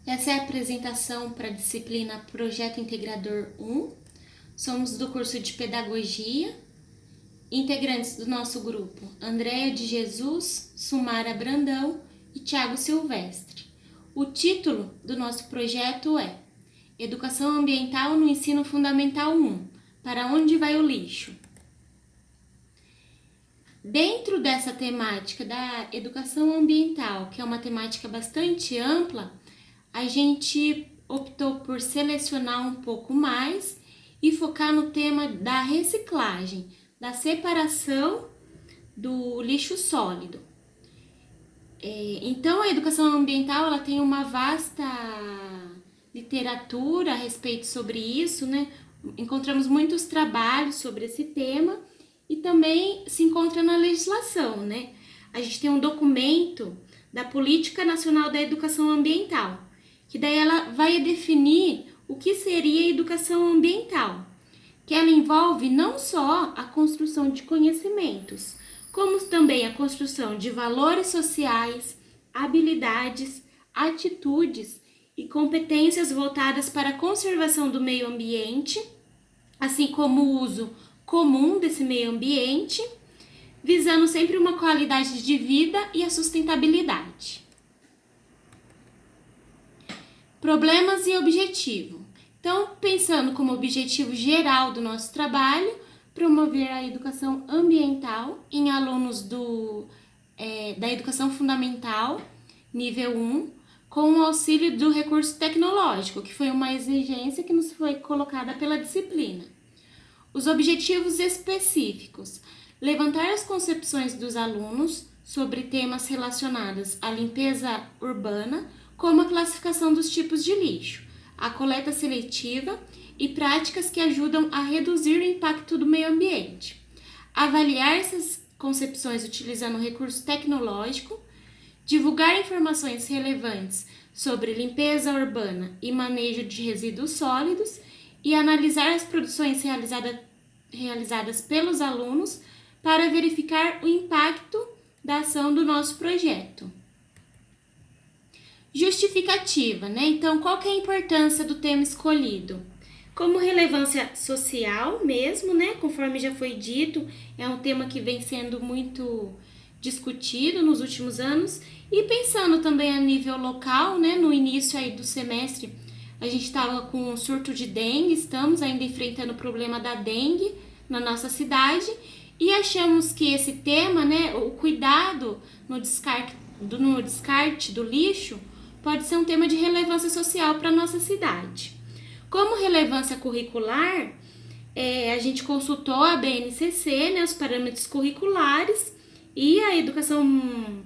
Essa é a apresentação para a disciplina Projeto Integrador 1. Somos do curso de Pedagogia. Integrantes do nosso grupo: Andréia de Jesus, Sumara Brandão e Thiago Silvestre. O título do nosso projeto é Educação Ambiental no Ensino Fundamental 1. Para onde vai o lixo? Dentro dessa temática da educação ambiental, que é uma temática bastante ampla, a gente optou por selecionar um pouco mais e focar no tema da reciclagem, da separação do lixo sólido. Então, a educação ambiental ela tem uma vasta literatura a respeito sobre isso, né? Encontramos muitos trabalhos sobre esse tema e também se encontra na legislação, né? A gente tem um documento da Política Nacional da Educação Ambiental, que daí ela vai definir o que seria educação ambiental, que ela envolve não só a construção de conhecimentos, como também a construção de valores sociais, habilidades, atitudes e competências voltadas para a conservação do meio ambiente, assim como o uso comum desse meio ambiente, visando sempre uma qualidade de vida e a sustentabilidade. Problemas e objetivo. Então, pensando como objetivo geral do nosso trabalho, promover a educação ambiental em alunos da educação fundamental, nível 1, com o auxílio do recurso tecnológico, que foi uma exigência que nos foi colocada pela disciplina. Os objetivos específicos: levantar as concepções dos alunos sobre temas relacionados à limpeza urbana, como a classificação dos tipos de lixo, a coleta seletiva e práticas que ajudam a reduzir o impacto do meio ambiente. Avaliar essas concepções utilizando o recurso tecnológico, divulgar informações relevantes sobre limpeza urbana e manejo de resíduos sólidos e analisar as produções realizadas pelos alunos para verificar o impacto da ação do nosso projeto. Justificativa, né? Então, qual que é a importância do tema escolhido? Como relevância social mesmo, né? Conforme já foi dito, é um tema que vem sendo muito discutido nos últimos anos. E pensando também a nível local, né? No início aí do semestre, a gente estava com um surto de dengue, estamos ainda enfrentando o problema da dengue na nossa cidade e achamos que esse tema, né? O cuidado no descarte do lixo pode ser um tema de relevância social para a nossa cidade. Como relevância curricular, a gente consultou a BNCC, né, os parâmetros curriculares, e a educação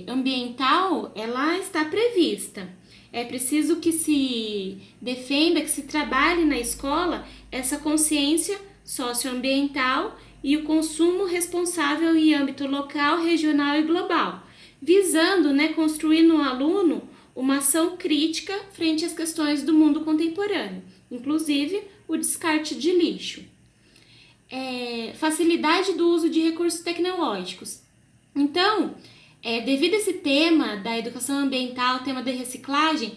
ambiental, ela está prevista. É preciso que se defenda, que se trabalhe na escola essa consciência socioambiental e o consumo responsável em âmbito local, regional e global, visando, né, construir no aluno uma ação crítica frente às questões do mundo contemporâneo, inclusive o descarte de lixo. Facilidade do uso de recursos tecnológicos. Então, devido a esse tema da educação ambiental, tema da reciclagem,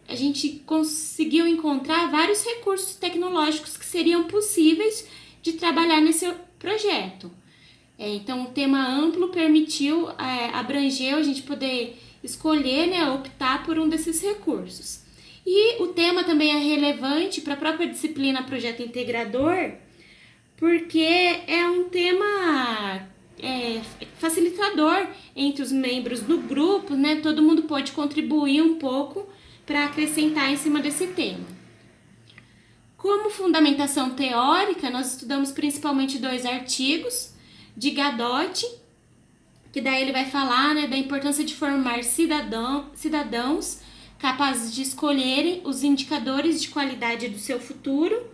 a gente conseguiu encontrar vários recursos tecnológicos que seriam possíveis de trabalhar nesse projeto. Então, o tema amplo permitiu, abrangeu a gente poder escolher, né, optar por um desses recursos. E o tema também é relevante para a própria disciplina Projeto Integrador, porque é um tema facilitador entre os membros do grupo, né? Todo mundo pode contribuir um pouco para acrescentar em cima desse tema. Como fundamentação teórica, nós estudamos principalmente 2 artigos de Gadotti, que daí ele vai falar, né, da importância de formar cidadãos capazes de escolherem os indicadores de qualidade do seu futuro.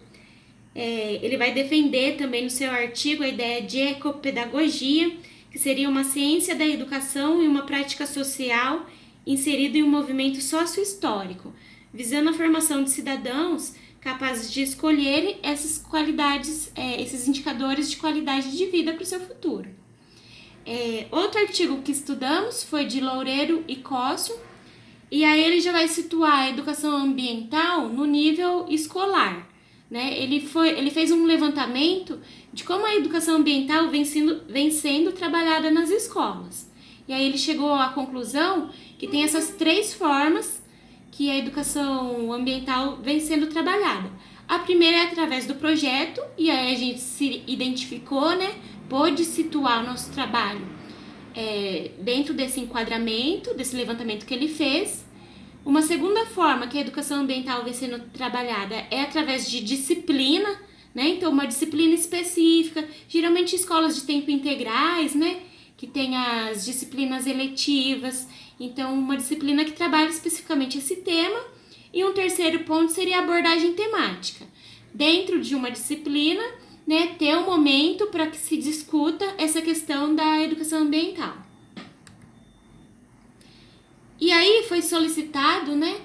Ele vai defender também no seu artigo a ideia de ecopedagogia, que seria uma ciência da educação e uma prática social inserida em um movimento sócio-histórico, visando a formação de cidadãos capazes de escolherem essas qualidades, esses indicadores de qualidade de vida para o seu futuro. Outro artigo que estudamos foi de Loureiro e Cossio, E aí ele já vai situar a educação ambiental no nível escolar, né? Ele fez um levantamento de como a educação ambiental vem sendo trabalhada nas escolas. E aí ele chegou à conclusão que tem essas 3 formas que a educação ambiental vem sendo trabalhada. A primeira é através do projeto, e aí a gente se identificou, né? Pôde situar o nosso trabalho dentro desse enquadramento, desse levantamento que ele fez. Uma segunda forma que a educação ambiental vem sendo trabalhada é através de disciplina, né? Então, uma disciplina específica, geralmente escolas de tempo integrais, né? Que tem as disciplinas eletivas. Então, uma disciplina que trabalha especificamente esse tema. E um terceiro ponto seria a abordagem temática. Dentro de uma disciplina, né, ter um momento para que se discuta essa questão da educação ambiental. E aí foi solicitado, né,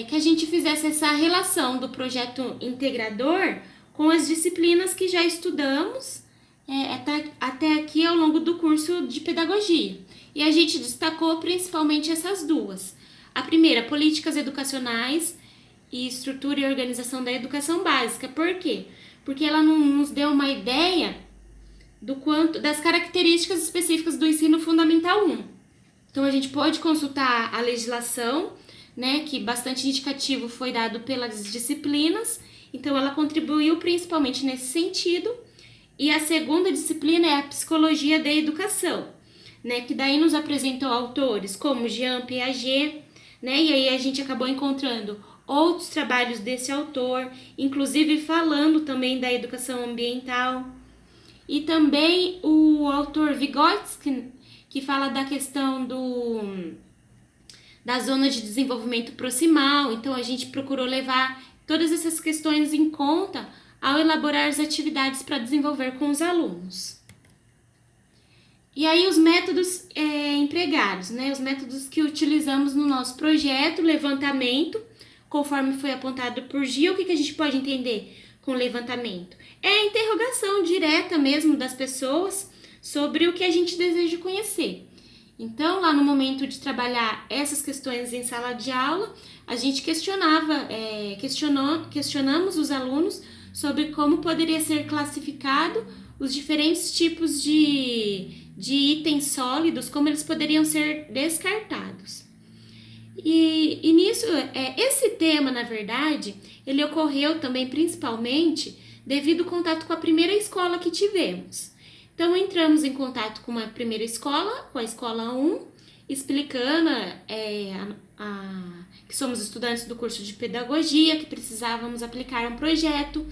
que a gente fizesse essa relação do projeto integrador com as disciplinas que já estudamos até aqui ao longo do curso de pedagogia. E a gente destacou principalmente essas duas. A primeira, políticas educacionais e estrutura e organização da educação básica. Por quê? Porque ela nos deu uma ideia das características específicas do ensino fundamental 1. Então a gente pode consultar a legislação, né, que bastante indicativo foi dado pelas disciplinas. Então ela contribuiu principalmente nesse sentido. E a segunda disciplina é a psicologia da educação, né, que daí nos apresentou autores como Jean Piaget, né, e aí a gente acabou encontrando outros trabalhos desse autor, inclusive falando também da educação ambiental. E também o autor Vygotsky, que fala da questão da zona de desenvolvimento proximal. Então a gente procurou levar todas essas questões em conta ao elaborar as atividades para desenvolver com os alunos. E aí os métodos empregados, né? Os métodos que utilizamos no nosso projeto, levantamento, conforme foi apontado por Gil. O que a gente pode entender com levantamento? É a interrogação direta mesmo das pessoas sobre o que a gente deseja conhecer. Então, lá no momento de trabalhar essas questões em sala de aula, a gente questionamos os alunos sobre como poderia ser classificado os diferentes tipos de itens sólidos, como eles poderiam ser descartados. E nisso, esse tema, na verdade, ele ocorreu também principalmente devido ao contato com a primeira escola que tivemos. Então, entramos em contato com a primeira escola, com a escola 1, explicando que somos estudantes do curso de pedagogia, que precisávamos aplicar um projeto,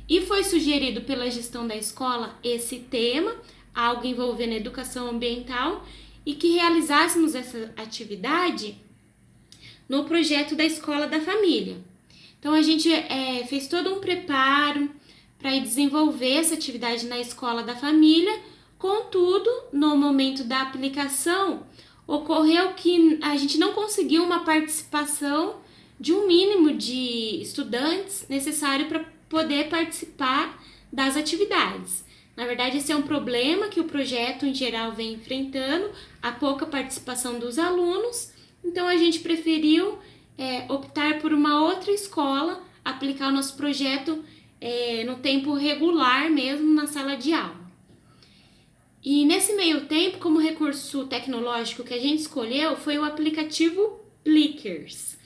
e foi sugerido pela gestão da escola esse tema, algo envolvendo educação ambiental, e que realizássemos essa atividade no projeto da Escola da Família. Então, a gente fez todo um preparo para desenvolver essa atividade na Escola da Família. Contudo, no momento da aplicação, ocorreu que a gente não conseguiu uma participação de um mínimo de estudantes necessário para poder participar das atividades. Na verdade, esse é um problema que o projeto em geral vem enfrentando, a pouca participação dos alunos. Então, a gente preferiu optar por uma outra escola, aplicar o nosso projeto no tempo regular mesmo, na sala de aula. E nesse meio tempo, como recurso tecnológico que a gente escolheu, foi o aplicativo Plickers.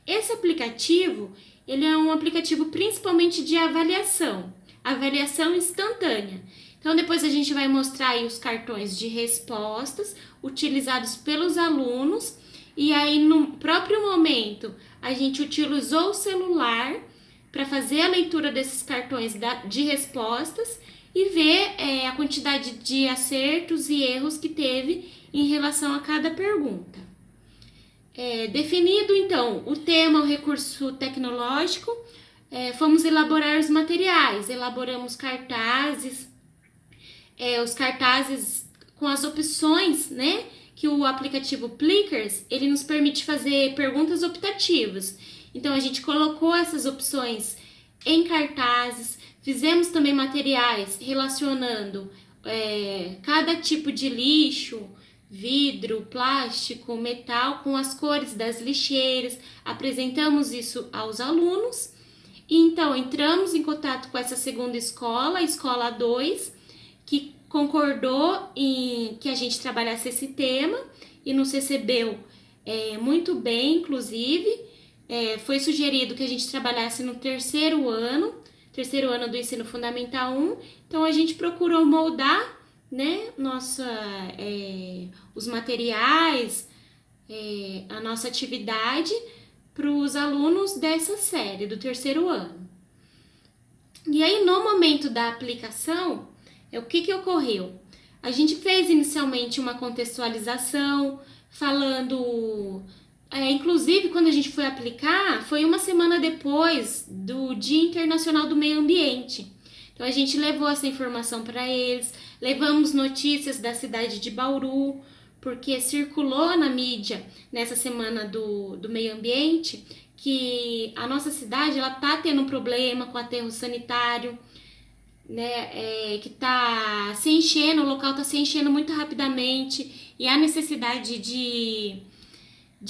Esse aplicativo, ele é um aplicativo principalmente de avaliação instantânea. Então, depois a gente vai mostrar aí os cartões de respostas utilizados pelos alunos. E aí, no próprio momento, a gente utilizou o celular para fazer a leitura desses cartões de respostas e ver a quantidade de acertos e erros que teve em relação a cada pergunta. Definido, então, o tema, o recurso tecnológico, fomos elaborar os materiais, elaboramos cartazes, os cartazes com as opções, né, que o aplicativo Plickers, ele nos permite fazer perguntas optativas. Então, a gente colocou essas opções em cartazes, fizemos também materiais relacionando cada tipo de lixo, vidro, plástico, metal, com as cores das lixeiras, apresentamos isso aos alunos. E então entramos em contato com essa segunda escola, a escola 2, que concordou em que a gente trabalhasse esse tema e nos recebeu muito bem, inclusive. Foi sugerido que a gente trabalhasse no terceiro ano do ensino fundamental 1. Então a gente procurou moldar, né, os materiais, a nossa atividade para os alunos dessa série, do terceiro ano. E aí, no momento da aplicação, o que ocorreu? A gente fez inicialmente uma contextualização, falando... inclusive, quando a gente foi aplicar, foi uma semana depois do Dia Internacional do Meio Ambiente. Então, a gente levou essa informação para eles, levamos notícias da cidade de Bauru, porque circulou na mídia, nessa semana do meio ambiente, que a nossa cidade está tendo um problema com aterro sanitário, né, que está se enchendo, o local está se enchendo muito rapidamente, e há necessidade de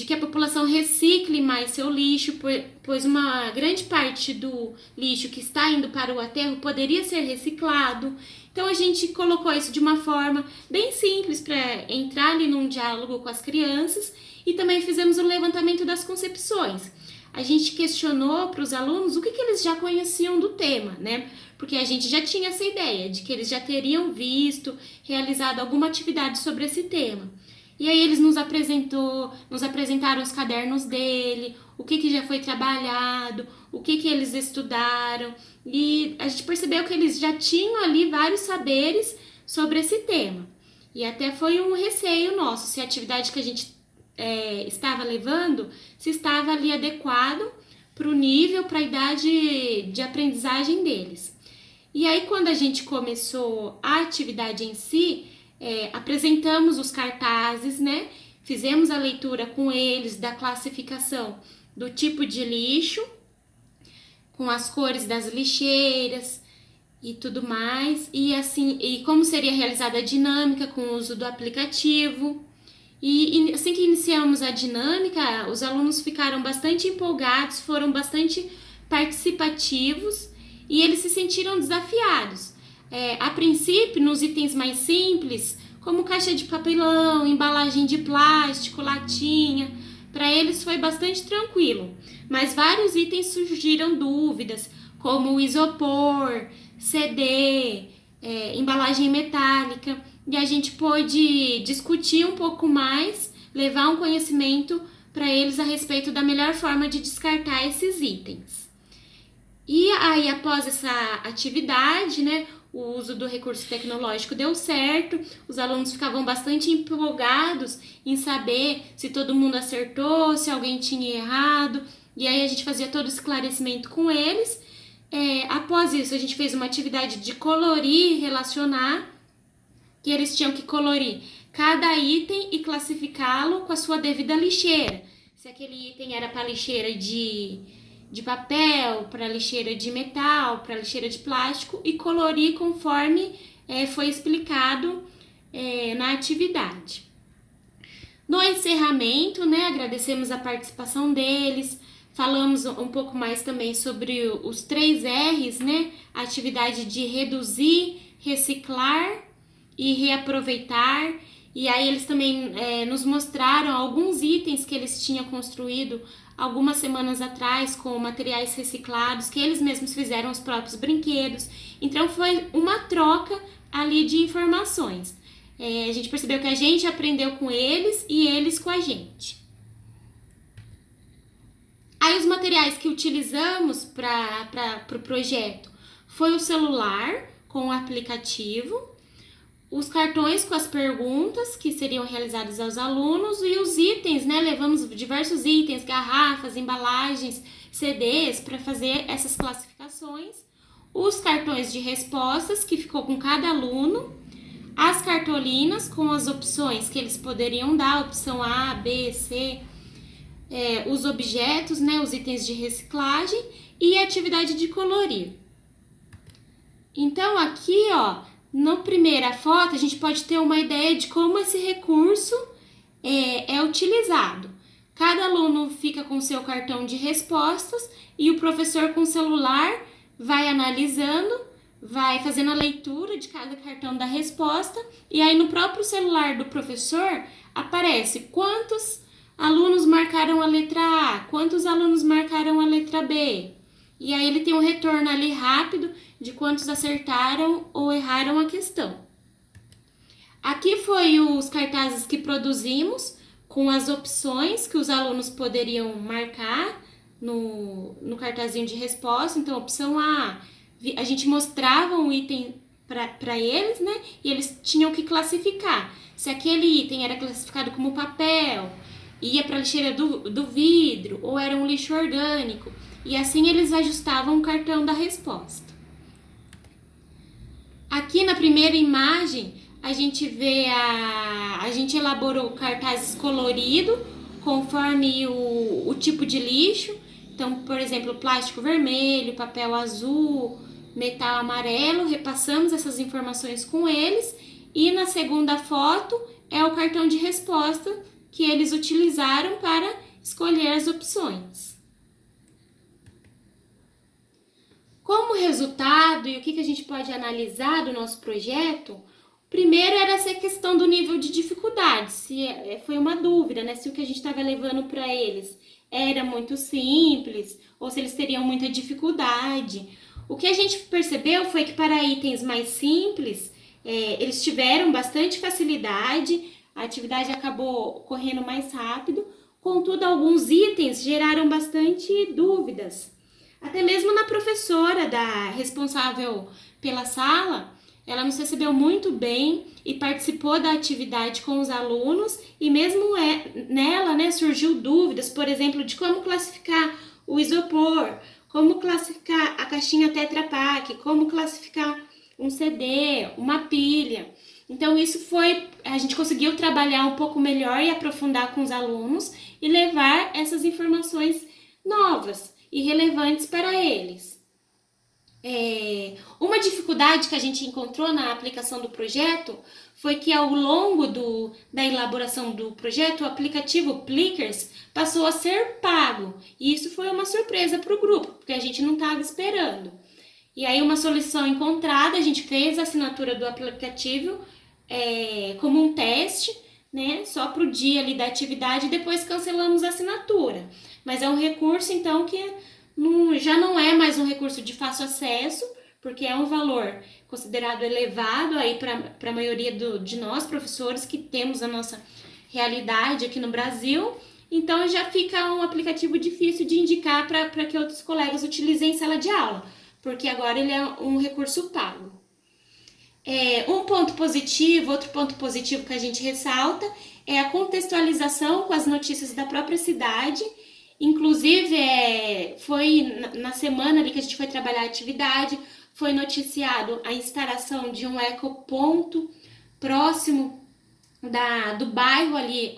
que a população recicle mais seu lixo, pois uma grande parte do lixo que está indo para o aterro poderia ser reciclado. Então a gente colocou isso de uma forma bem simples para entrar ali num diálogo com as crianças, e também fizemos o levantamento das concepções. A gente questionou para os alunos o que eles já conheciam do tema, né? Porque a gente já tinha essa ideia de que eles já teriam visto, realizado alguma atividade sobre esse tema. E aí eles nos apresentaram os cadernos dele, o que já foi trabalhado, o que eles estudaram. E a gente percebeu que eles já tinham ali vários saberes sobre esse tema. E até foi um receio nosso, se a atividade que a gente estava levando, se estava ali adequado para o nível, para a idade de aprendizagem deles. E aí, quando a gente começou a atividade em si, apresentamos os cartazes, né? Fizemos a leitura com eles da classificação do tipo de lixo, com as cores das lixeiras e tudo mais, e como seria realizada a dinâmica com o uso do aplicativo. E assim que iniciamos a dinâmica, os alunos ficaram bastante empolgados, foram bastante participativos e eles se sentiram desafiados. A princípio, nos itens mais simples, como caixa de papelão, embalagem de plástico, latinha, para eles foi bastante tranquilo. Mas vários itens surgiram dúvidas, como isopor, CD, embalagem metálica, e a gente pôde discutir um pouco mais, levar um conhecimento para eles a respeito da melhor forma de descartar esses itens. E aí, após essa atividade, né, o uso do recurso tecnológico deu certo, os alunos ficavam bastante empolgados em saber se todo mundo acertou, se alguém tinha errado, e aí a gente fazia todo o esclarecimento com eles. Após isso, a gente fez uma atividade de colorir e relacionar, que eles tinham que colorir cada item e classificá-lo com a sua devida lixeira. Se aquele item era para lixeira de papel, para lixeira de metal, para lixeira de plástico, e colorir conforme foi explicado na atividade. No encerramento, né, agradecemos a participação deles, falamos um pouco mais também sobre os 3 R's, né, a atividade de reduzir, reciclar e reaproveitar. E aí eles também nos mostraram alguns itens que eles tinham construído algumas semanas atrás com materiais reciclados, que eles mesmos fizeram os próprios brinquedos. Então foi uma troca ali de informações. A gente percebeu que a gente aprendeu com eles e eles com a gente. Aí os materiais que utilizamos para o projeto foi o celular com o aplicativo, os cartões com as perguntas que seriam realizadas aos alunos e os itens, né? Levamos diversos itens, garrafas, embalagens, CDs para fazer essas classificações. Os cartões de respostas que ficou com cada aluno, as cartolinas com as opções que eles poderiam dar, opção A, B, C, os objetos, né? Os itens de reciclagem e a atividade de colorir. Então aqui, ó, Na primeira foto, a gente pode ter uma ideia de como esse recurso é utilizado. Cada aluno fica com seu cartão de respostas e o professor com o celular vai analisando, vai fazendo a leitura de cada cartão da resposta e aí no próprio celular do professor aparece quantos alunos marcaram a letra A, quantos alunos marcaram a letra B. E aí ele tem um retorno ali rápido de quantos acertaram ou erraram a questão. Aqui foi os cartazes que produzimos com as opções que os alunos poderiam marcar no cartazinho de resposta. Então, opção a gente mostrava um item para eles, né? E eles tinham que classificar. Se aquele item era classificado como papel, ia para a lixeira do vidro, ou era um lixo orgânico. E assim eles ajustavam o cartão da resposta. Aqui na primeira imagem, a gente vê a gente elaborou cartazes coloridos conforme o tipo de lixo. Então, por exemplo, plástico vermelho, papel azul, metal amarelo, repassamos essas informações com eles. E na segunda foto é o cartão de resposta que eles utilizaram para escolher as opções. Como resultado e o que a gente pode analisar do nosso projeto, primeiro era essa questão do nível de dificuldade, se foi uma dúvida, né? Se o que a gente estava levando para eles era muito simples ou se eles teriam muita dificuldade. O que a gente percebeu foi que para itens mais simples, eles tiveram bastante facilidade, a atividade acabou correndo mais rápido, contudo, alguns itens geraram bastante dúvidas. Até mesmo na professora responsável pela sala, ela nos recebeu muito bem e participou da atividade com os alunos e mesmo nela, né, surgiu dúvidas, por exemplo, de como classificar o isopor, como classificar a caixinha Tetra Pak, como classificar um CD, uma pilha. Então a gente conseguiu trabalhar um pouco melhor e aprofundar com os alunos e levar essas informações novas e relevantes para eles. Uma dificuldade que a gente encontrou na aplicação do projeto foi que ao longo da elaboração do projeto, o aplicativo Plickers passou a ser pago. E isso foi uma surpresa para o grupo, porque a gente não estava esperando. E aí uma solução encontrada, a gente fez a assinatura do aplicativo como um teste, né, só para o dia ali da atividade e depois cancelamos a assinatura. Mas é um recurso, então, que já não é mais um recurso de fácil acesso, porque é um valor considerado elevado aí para a maioria de nós, professores, que temos a nossa realidade aqui no Brasil. Então, já fica um aplicativo difícil de indicar para que outros colegas utilizem em sala de aula, porque agora ele é um recurso pago. Outro ponto positivo que a gente ressalta é a contextualização com as notícias da própria cidade. Inclusive, foi na semana ali que a gente foi trabalhar a atividade, foi noticiado a instalação de um ecoponto próximo do bairro ali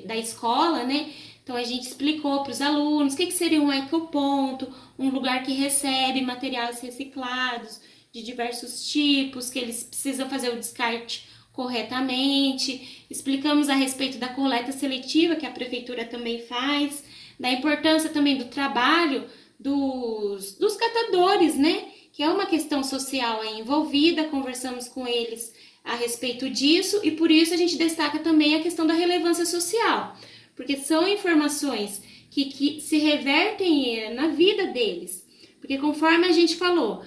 da escola, né? Então a gente explicou para os alunos o que seria um ecoponto, um lugar que recebe materiais reciclados de diversos tipos, que eles precisam fazer o descarte corretamente. Explicamos a respeito da coleta seletiva, que a prefeitura também faz, da importância também do trabalho dos catadores, né? Que é uma questão social envolvida, conversamos com eles a respeito disso e por isso a gente destaca também a questão da relevância social, porque são informações que se revertem na vida deles. Porque conforme a gente falou,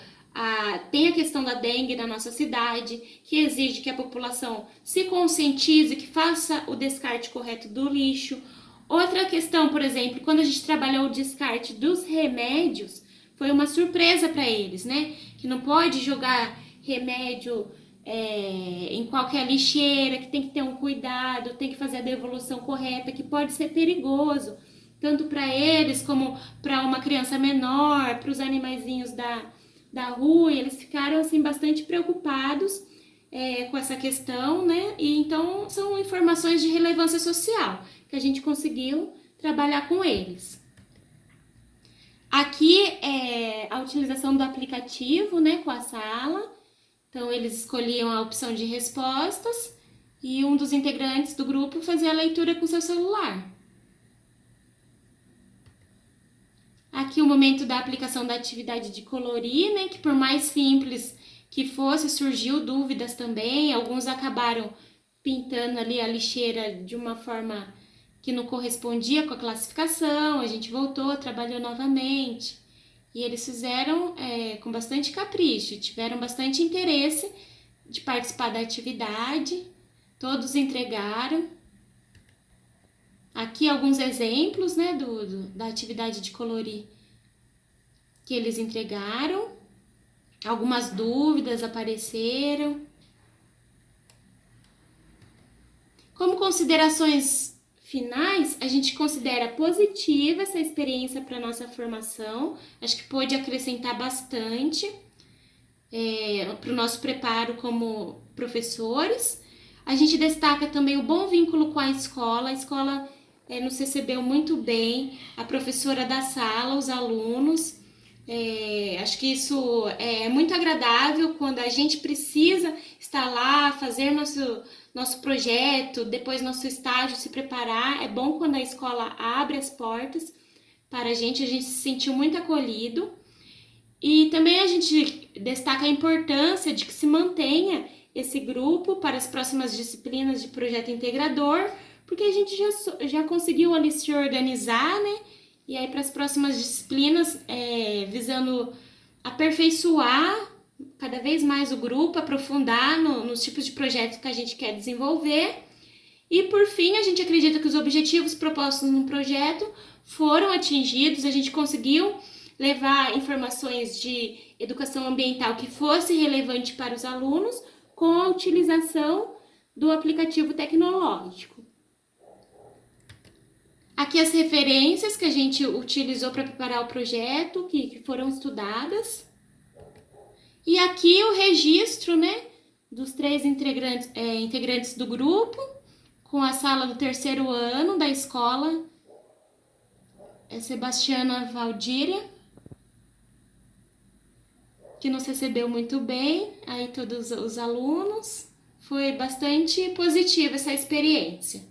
tem a questão da dengue na nossa cidade, que exige que a população se conscientize, que faça o descarte correto do lixo. Outra questão, por exemplo, quando a gente trabalhou o descarte dos remédios, foi uma surpresa para eles, né? Que não pode jogar remédio em qualquer lixeira, que tem que ter um cuidado, tem que fazer a devolução correta, que pode ser perigoso, tanto para eles como para uma criança menor, para os animaizinhos da rua. Eles ficaram assim bastante preocupados com essa questão, né? E então são informações de relevância social que a gente conseguiu trabalhar com eles. Aqui é a utilização do aplicativo, né, com a sala. Então, eles escolhiam a opção de respostas e um dos integrantes do grupo fazia a leitura com seu celular. Aqui o momento da aplicação da atividade de colorir, né, que por mais simples que fosse, surgiu dúvidas também. Alguns acabaram pintando ali a lixeira de uma forma que não correspondia com a classificação. A gente voltou, trabalhou novamente. E eles fizeram com bastante capricho, tiveram bastante interesse de participar da atividade. Todos entregaram. Aqui alguns exemplos, né, da atividade de colorir que eles entregaram. Algumas dúvidas apareceram. Como considerações finais, a gente considera positiva essa experiência para a nossa formação. Acho que pôde acrescentar bastante para o nosso preparo como professores. A gente destaca também o bom vínculo com a escola. A escola nos recebeu muito bem, a professora da sala, os alunos. Acho que isso é muito agradável quando a gente precisa estar lá, fazer nosso projeto, depois nosso estágio, se preparar. É bom quando a escola abre as portas para a gente se sentiu muito acolhido. E também a gente destaca a importância de que se mantenha esse grupo para as próximas disciplinas de projeto integrador, porque a gente já conseguiu ali se organizar, né? E aí para as próximas disciplinas, visando aperfeiçoar cada vez mais o grupo, aprofundar nos tipos de projetos que a gente quer desenvolver. E por fim, a gente acredita que os objetivos propostos no projeto foram atingidos, a gente conseguiu levar informações de educação ambiental que fosse relevante para os alunos com a utilização do aplicativo tecnológico. Aqui as referências que a gente utilizou para preparar o projeto, que foram estudadas. E aqui o registro, né, dos 3 integrantes do grupo, com a sala do 3º ano da escola Sebastiana Valdíria, que nos recebeu muito bem, aí todos os alunos. Foi bastante positiva essa experiência.